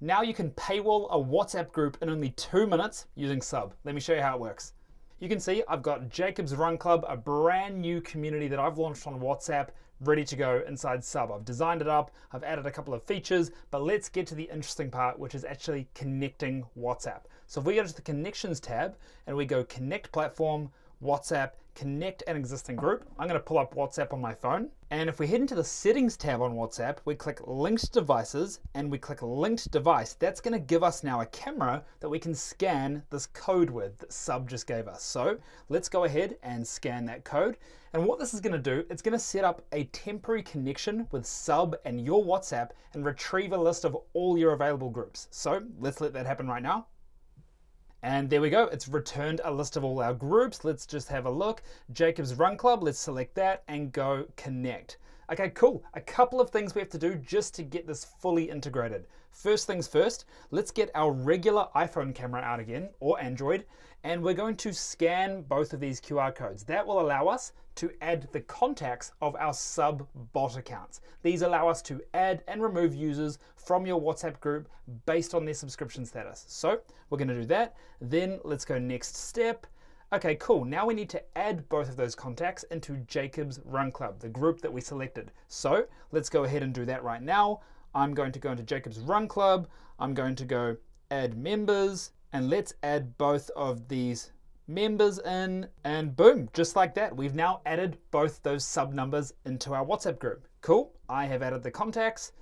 Now you can paywall a WhatsApp group in only 2 minutes using Subbb. Let me show you how it works. You can see I've got Jacob's Run Club, a brand new community that I've launched on WhatsApp, ready to go inside Subbb. I've designed it up, I've added a couple of features, but let's get to the interesting part, which is actually connecting WhatsApp. So if we go to the Connections tab and we go Connect Platform, WhatsApp, connect an existing group. I'm going to pull up WhatsApp on my phone. And if we head into the Settings tab on WhatsApp, we click Linked Devices and we click Linked Device. That's going to give us now a camera that we can scan this code with that Subbb just gave us. So let's go ahead and scan that code. And what this is going to do, it's going to set up a temporary connection with Subbb and your WhatsApp and retrieve a list of all your available groups. So let's let that happen right now. And there we go, it's returned a list of all our groups. Let's just have a look. Jacob's Run Club, let's select that and go connect. Okay, cool. A couple of things we have to do just to get this fully integrated. First things first, let's get our regular iPhone camera out again, or Android, and we're going to scan both of these QR codes. That will allow us to add the contacts of our Subbb bot accounts. These allow us to add and remove users from your WhatsApp group based on their subscription status. So we're going to do that. Then let's go next step. Okay, cool. Now we need to add both of those contacts into Jacob's Run Club, the group that we selected. So let's go ahead and do that right now. I'm going to go into Jacob's Run Club. I'm going to go add members, and let's add both of these members in, and boom, just like that. We've now added both those Subbb numbers into our WhatsApp group. Cool. I have added the contacts.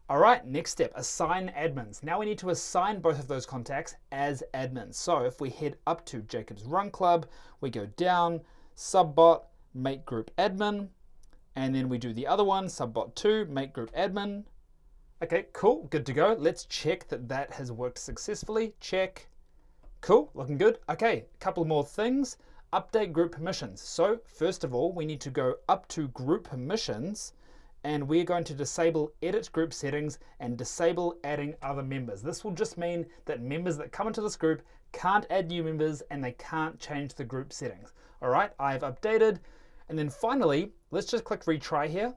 All right, next step, assign admins. Now we need to assign both of those contacts as admins. So if we head up to Jacob's Run Club, we go down, Subbbot, make group admin, and then we do the other one, Subbbot2, make group admin. Okay, cool, good to go. Let's check that that has worked successfully. Check. Cool, looking good. Okay, a couple more things. Update group permissions. So first of all, we need to go up to group permissions, and we're going to disable edit group settings and disable adding other members. This will just mean that members that come into this group can't add new members and they can't change the group settings. All right, I've updated. And then finally, let's just click retry here.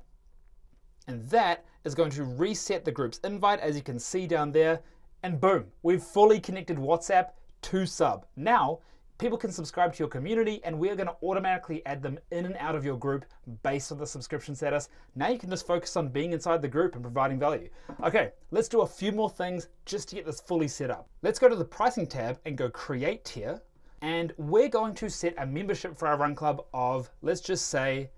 And that is going to reset the group's invite, as you can see down there. And boom, we've fully connected WhatsApp to Subbb. Now, people can subscribe to your community and we're going to automatically add them in and out of your group based on the subscription status. Now you can just focus on being inside the group and providing value. Okay, let's do a few more things just to get this fully set up. Let's go to the pricing tab and go create tier. And we're going to set a membership for our Run Club of, let's just say,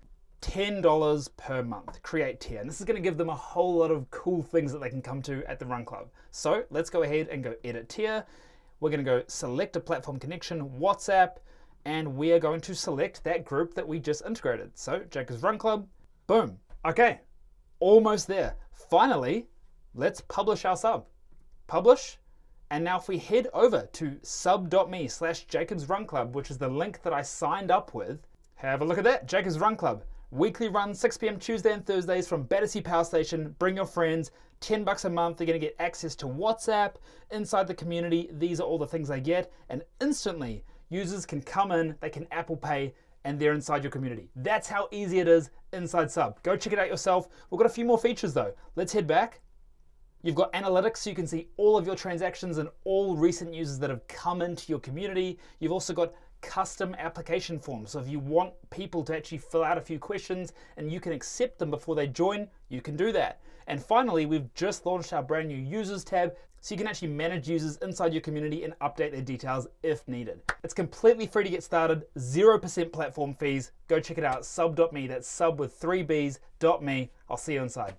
$10 per month, create tier. And this is going to give them a whole lot of cool things that they can come to at the Run Club. So let's go ahead and go edit tier. We're going to go select a platform connection, WhatsApp, and we are going to select that group that we just integrated. So Jacob's Run Club, boom. Okay, almost there. Finally, let's publish our Subbb. Publish. And now if we head over to subbb.me/Jacob's Run Club, which is the link that I signed up with, have a look at that, Jacob's Run Club. Weekly run, 6 p.m. Tuesday and Thursdays from Battersea Power Station. Bring your friends, $10 a month. They're going to get access to WhatsApp inside the community. These are all the things they get. And instantly, users can come in, they can Apple Pay, and they're inside your community. That's how easy it is inside Subbb. Go check it out yourself. We've got a few more features though. Let's head back. You've got analytics, so you can see all of your transactions and all recent users that have come into your community. You've also got custom application forms. So if you want people to actually fill out a few questions and you can accept them before they join, you can do that. And finally, we've just launched our brand new users tab, so you can actually manage users inside your community and update their details if needed. It's completely free to get started, 0% platform fees. Go check it out, subbb.me. That's Subbb with 3 B's.me. I'll see you inside.